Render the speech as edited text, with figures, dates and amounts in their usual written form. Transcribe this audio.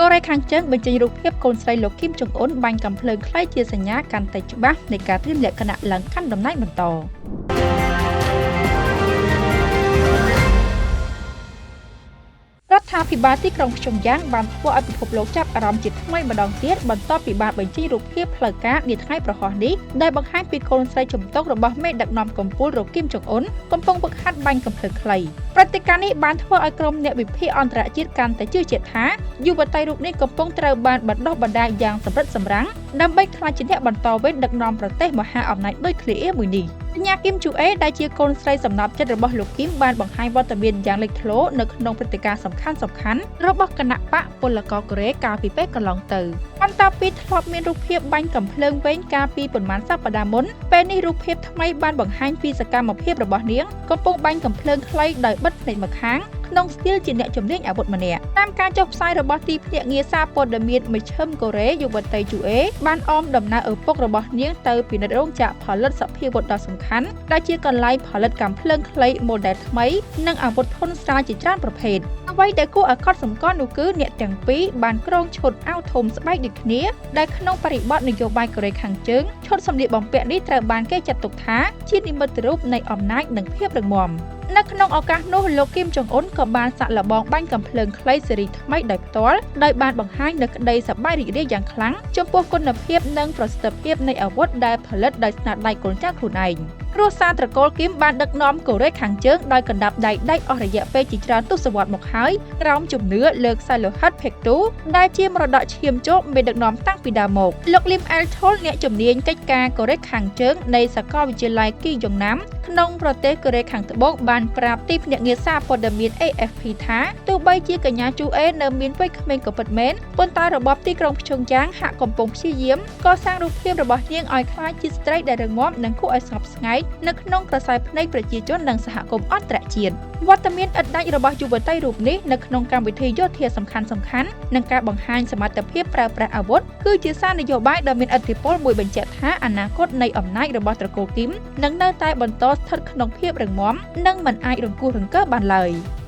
កូរ៉េខាងជើងបញ្ចេញរូបភាពកូនស្រីលោកគីមចុងអ៊ុនបាញ់កំភ្លើងខ្លីជាសញ្ញាកាន់តែច្បាស់នៃការត្រៀមលក្ខណៈឡើងកាន់តំណែងបន្តរដ្ឋាភិបាលទីក្រុងព្យុងយ៉ាងបានធ្វើឲ្យពិភពលោកចាប់អារម្មណ៍ជាថ្មីម្ដងទៀតបន្ទាប់ពីបានបញ្ចេញរូបភាពផ្លូវការនាថ្ងៃប្រហោះនេះដែលបង្ហាញពីកូនស្រីជំទង់របស់មេដឹកនាំកំពូលលោកគីមចុងអ៊ុនកំពុងហ្វឹកហាត់បាញ់កំភ្លើងខ្លីព្រឹត្តិការណ៍នេះបានធ្វើឲ្យក្រុមអ្នកវិភាគអន្តរជាតិកាន់តែជឿជាក់ថាយុវតីរូបនេះកំពុងត្រូវបានបណ្ដុះបណ្ដាលយ៉ាងសម្រិតសម្រាំងដើម្បីក្លាយជាអ្នកបន្តវេនដឹកនាំប្រទេសមហាអំណាចដូចឃ្លាមួយនេះកញ្ញាគីមជូអេដែលជាកូនស្រីសំណប់ចិត្តរបស់លោកគីមបានបង្ហាញវត្តមានយ៉ាងលេចធ្លោនៅក្នុងព្រឹត្តិការណ៍សំខាន់ៗរបស់គណៈបកពលករកូរ៉េកាលពីពេលកន្លងទៅបន្ទាប់ពីធ្លាប់មានរូបភាពបាញ់កំភ្លើងវែងកាលពីប៉ុន្មានសប្តាហ៍មុនពេលនេះរូបភាពថ្មីបានបង្ហាញពីសកម្មភាពរបស់នាងកំពុងបាញ់កំភ្លើងខ្លីដោយបិទភ្នែកម្ខាងក្នុងស្ទីលជាអ្នកជំនាញអាវុធម្នាក់តាមការចុះផ្សាយរបស់ទីភ្នាក់ងារសារព័ត៌មានមជ្ឈិមកូរ៉េយុវតីជូអេបានអមដំណើរឪពុករបស់នាងទៅពិនិត្យរោងចក្រផលិតសព្វាវុធដ៏សំខាន់ដែលជាកន្លែងផលិតកាំភ្លើងខ្លី model ថ្មីនិងអាវុធធន់ស្រាលជាច្រើនប្រភេទអ្វីដែលគួរឲ្យកត់សម្គាល់នោះគឺអ្នកទាំងពីរបានក្រងឈុតអាវធំស្បែកដូចគ្នាដែលក្នុងបរិបទនយោបាយកូរ៉េខាងជើងឈុតសម្លៀកបំពាក់នេះត្រូវបានគេចាត់ទុកថាជានិមិត្តរូបនៃអំណាចនិងភាពរឹងមាំនៅក្នុងឱកាសនោះលោកគីមចុងអ៊ុនក៏បានសាក់លបងបាញ់កំភ្លើងខ្លីស៊េរីថ្មីដោយផ្ទាល់ដោយបានបង្ហាញនូវក្តីសប្បាយរីករាយយ៉ាងខ្លាំងចំពោះគុណភាពនិងប្រសិទ្ធភាពនៃអាវុធដែលផលិតដោយស្នាដៃកូនចៅខ្លួនឯងគ្រួសារត្រកូលគីមបានដឹកនាំកូរ៉េខាងជើងដោយកណ្ដាប់ដៃដាច់អស់រយៈពេលជាច្រើនទសវត្សរ៍មកហើយក្រោមជំនឿលើខ្សែលោហិតផេកទូដែលជាមរតកឈាមជោគមេដឹកនាំតាំងពីដើមមកលោកលីមអែលថុលអ្នកជំនាញកិច្ចការកូរ៉េខាងជើងនៃសាកលវិទ្យាល័យគីយ៉ុងណាមក្នុងប្រទេសកូរ៉េខាងត្បូងបានប្រាប់ទីភ្នាក់ងារសារព័ត៌មាន AFP ថាទោះបីជាកញ្ញាជូអេនៅមានវ័យក្មេងក៏ពិតមែនប៉ុន្តែរបបទីក្រុងព្យុងយ៉ាងហាក់កំពុងព្យាយាមកសាងរូបភាពរបស់នាងឲ្យក្លាយជាស្ត្រីដែលរឹងមាំនិងគួរឲ្យស្ងប់ស្ងាត់នៅក្នុងក្រសែភ្នែកប្រជាជននិងសហគមន៍អន្តរជាតិវត្តមានឥតដាច់របស់យុវតីរូបនេះនៅក្នុងកម្មវិធីយោធាសំខាន់ៗនិងការបង្ហាញសមត្ថភាពប្រើប្រាស់អាវុធគឺជាសារនយោបាយដ៏មានឥទ្ធិពលមួយបញ្ជាក់ថាអនាគតនៃអំណាចរបស់ត្រកូលគីមនឹងនៅតែបន្តស្ថិតក្នុងភាពរឹងមាំនិងមិនអាចរង្គោះរង្គើបានឡើយ។